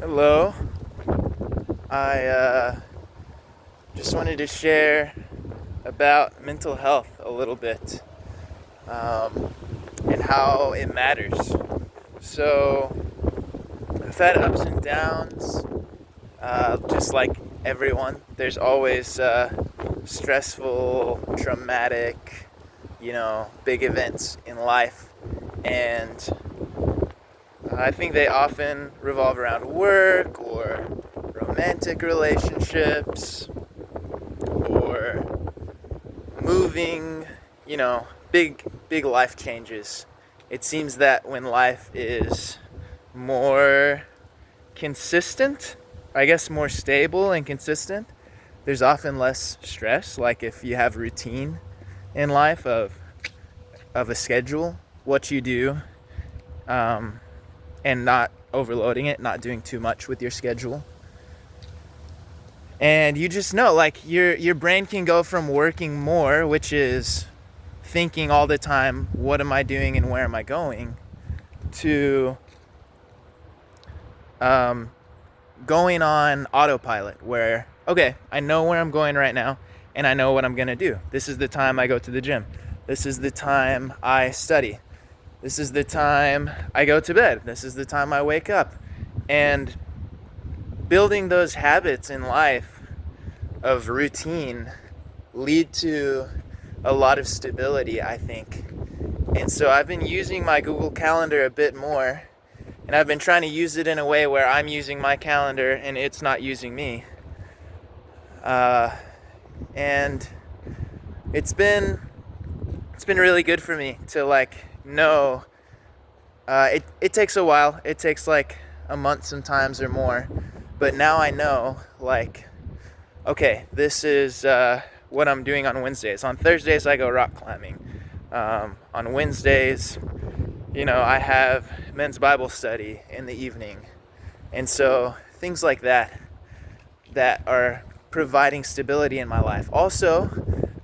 Hello. I just wanted to share about mental health a little bit and how it matters. So, I've had ups and downs, just like everyone. There's always stressful, traumatic, big events in life. And I think they often revolve around work or romantic relationships or moving, big life changes. It seems that when life is more consistent, I guess more stable and consistent, there's often less stress. Like if you have routine in life of a schedule, what you do, and not overloading it, not doing too much with your schedule. And you just know, like your brain can go from working more, which is thinking all the time, what am I doing and where am I going, to going on autopilot where, okay, I know where I'm going right now and I know what I'm gonna do. This is the time I go to the gym. This is the time I study. This is the time I go to bed. This is the time I wake up. And building those habits in life of routine lead to a lot of stability, I think. And so I've been using my Google Calendar a bit more, and I've been trying to use it in a way where I'm using my calendar and it's not using me. And it's been really good for me to know. It takes a while. It takes like a month sometimes or more. But now I know, okay, this is what I'm doing on Wednesdays. On Thursdays, I go rock climbing. On Wednesdays, I have men's Bible study in the evening. And so things like that are providing stability in my life. Also,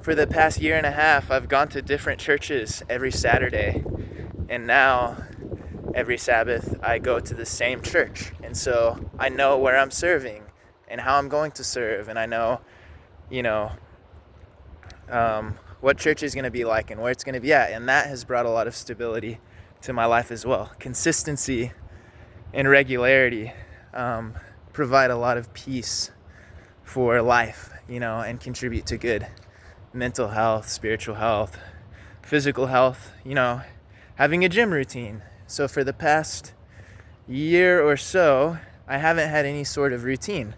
for the past year and a half, I've gone to different churches every Saturday. And now, every Sabbath, I go to the same church. And so I know where I'm serving and how I'm going to serve. And I know, what church is going to be like and where it's going to be at. And that has brought a lot of stability to my life as well. Consistency and regularity provide a lot of peace for life, and contribute to good mental health, spiritual health, physical health, having a gym routine. So for the past year or so, I haven't had any sort of routine.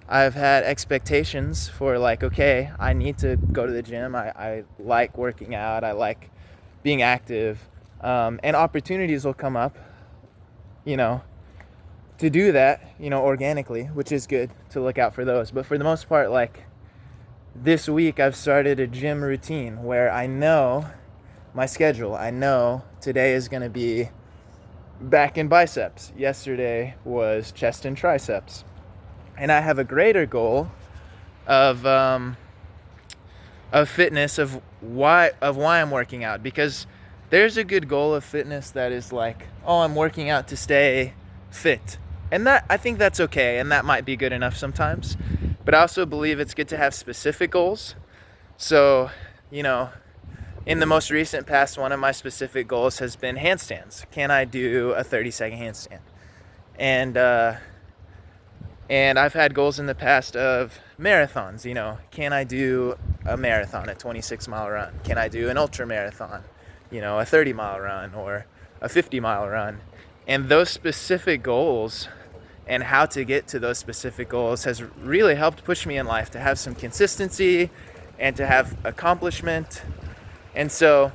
I've had expectations for okay, I need to go to the gym. I like working out. I like being active. And opportunities will come up, to do that, organically, which is good to look out for those. But for the most part, this week I've started a gym routine where I know my schedule. I know today is going to be back and biceps. Yesterday was chest and triceps. And I have a greater goal of fitness, of why I'm working out, because there's a good goal of fitness that is I'm working out to stay fit. And that, I think that's okay, and that might be good enough sometimes. But I also believe it's good to have specific goals. So, in the most recent past, one of my specific goals has been handstands. Can I do a 30-second handstand? And I've had goals in the past of marathons. Can I do a marathon, a 26-mile run? Can I do an ultra marathon, a 30-mile run or a 50-mile run? And those specific goals and how to get to those specific goals has really helped push me in life to have some consistency and to have accomplishment. And so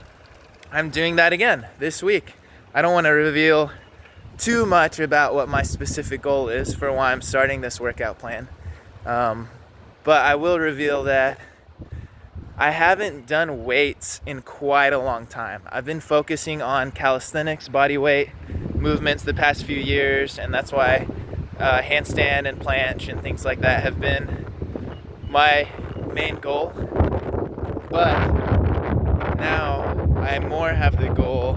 I'm doing that again this week. I don't want to reveal too much about what my specific goal is for why I'm starting this workout plan. But I will reveal that I haven't done weights in quite a long time. I've been focusing on calisthenics, body weight movements the past few years, and that's why handstand and planche and things like that have been my main goal. But now I more have the goal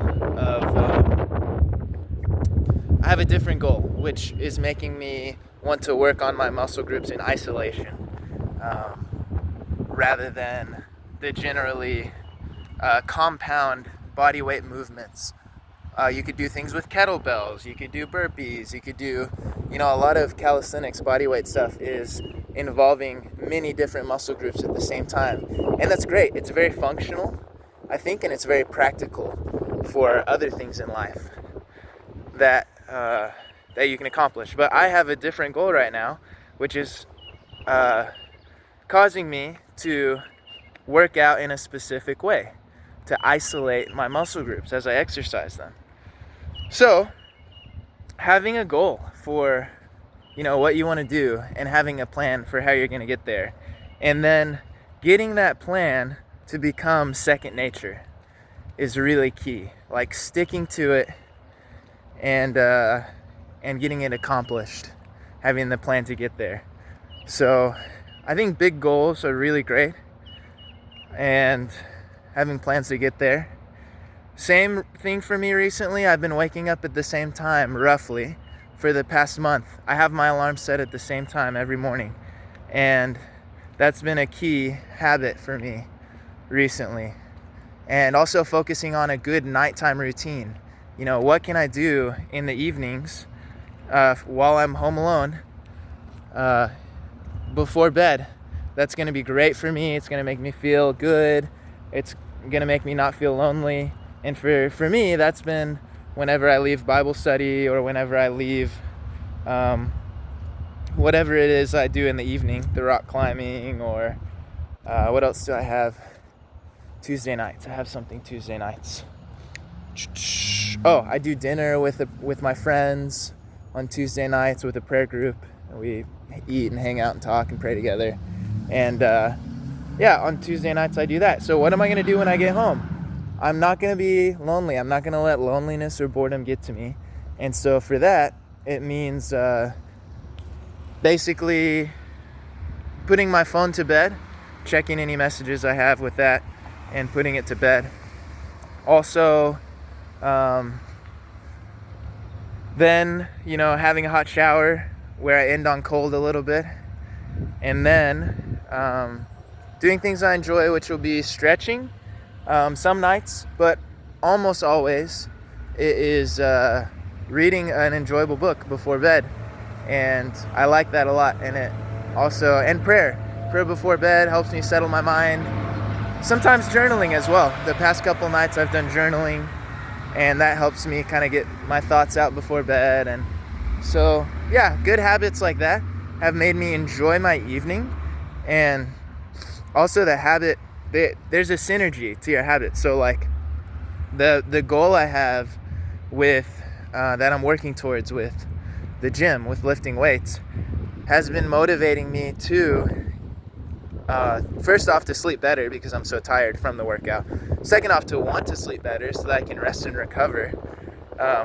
I have a different goal, which is making me want to work on my muscle groups in isolation, rather than the generally compound body weight movements. You could do things with kettlebells, you could do burpees, you could do, a lot of calisthenics body weight stuff is involving many different muscle groups at the same time. And that's great. It's very functional, I think, and it's very practical for other things in life that you can accomplish. But I have a different goal right now, which is causing me to work out in a specific way, to isolate my muscle groups as I exercise them. So, having a goal for, what you want to do, and having a plan for how you're going to get there, and then getting that plan to become second nature is really key. Like sticking to it and getting it accomplished, having the plan to get there. So, I think big goals are really great, and having plans to get there. Same thing for me recently. I've been waking up at the same time, roughly, for the past month. I have my alarm set at the same time every morning, and that's been a key habit for me recently. And also focusing on a good nighttime routine. What can I do in the evenings while I'm home alone before bed? That's going to be great for me. It's going to make me feel good. It's going to make me not feel lonely. And for me, that's been whenever I leave Bible study, or whenever I leave whatever it is I do in the evening, the rock climbing, or what else do I have? Tuesday nights. I have something Tuesday nights. Oh, I do dinner with my friends on Tuesday nights with a prayer group. We eat and hang out and talk and pray together. And on Tuesday nights I do that. So what am I going to do when I get home? I'm not going to be lonely. I'm not going to let loneliness or boredom get to me. And so for that, it means basically putting my phone to bed, checking any messages I have with that, and putting it to bed. Also, then, having a hot shower where I end on cold a little bit. And then doing things I enjoy, which will be stretching some nights, but almost always it is reading an enjoyable book before bed. And I like that a lot. And it also, and prayer before bed helps me settle my mind. Sometimes journaling as well. The past couple nights I've done journaling, and that helps me kind of get my thoughts out before bed. And so, good habits like that have made me enjoy my evening. And also the habit, there's a synergy to your habit. So like the goal I have with that I'm working towards with the gym, with lifting weights, has been motivating me to first off, to sleep better because I'm so tired from the workout. Second off, to want to sleep better so that I can rest and recover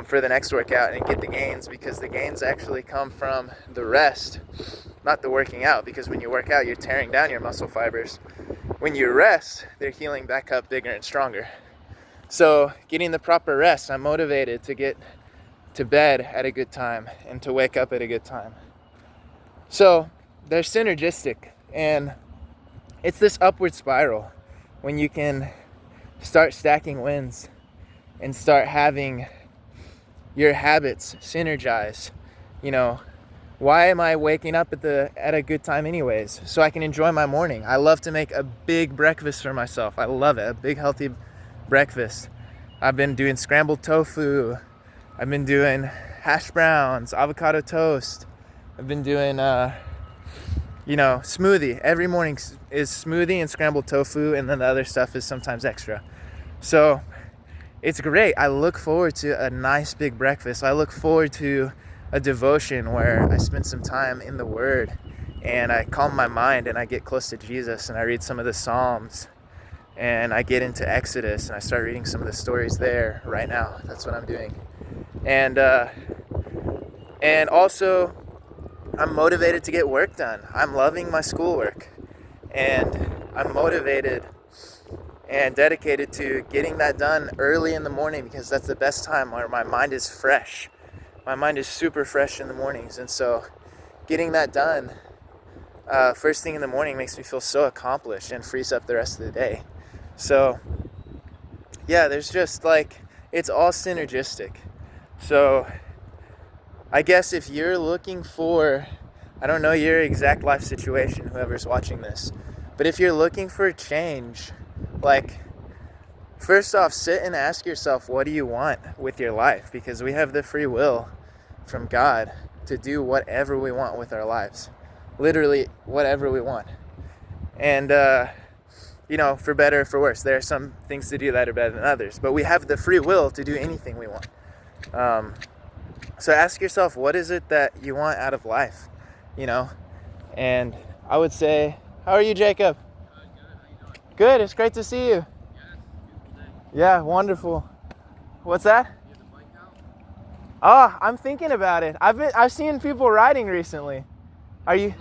for the next workout and get the gains, because the gains actually come from the rest, not the working out. Because when you work out, you're tearing down your muscle fibers. When you rest, they're healing back up bigger and stronger. So getting the proper rest, I'm motivated to get to bed at a good time and to wake up at a good time. So they're synergistic, and it's this upward spiral when you can start stacking wins and start having your habits synergize. Why am I waking up at a good time anyways? So I can enjoy my morning. I love to make a big breakfast for myself. I love it, a big healthy breakfast. I've been doing scrambled tofu. I've been doing hash browns, avocado toast. I've been doing smoothie. Every morning is smoothie and scrambled tofu, and then the other stuff is sometimes extra. So it's great. I look forward to a nice big breakfast. I look forward to a devotion where I spend some time in the Word and I calm my mind and I get close to Jesus and I read some of the Psalms and I get into Exodus and I start reading some of the stories there right now. That's what I'm doing. And also I'm motivated to get work done. I'm loving my schoolwork, and I'm motivated and dedicated to getting that done early in the morning because that's the best time where my mind is fresh. my mind is super fresh in the mornings. And so getting that done first thing in the morning makes me feel so accomplished and frees up the rest of the day. So yeah, there's just like, it's all synergistic. So I guess if you're looking for, I don't know your exact life situation, whoever's watching this, but if you're looking for change, like, first off, sit and ask yourself, what do you want with your life? Because we have the free will from God to do whatever we want with our lives. Literally whatever we want. And, for better or for worse, there are some things to do that are better than others, but we have the free will to do anything we want. So ask yourself, what is it that you want out of life? And I would say, how are you, Jacob? Good, it's great to see you. Yeah, wonderful. What's that? Oh, I'm thinking about it. I've seen people riding recently. Are you?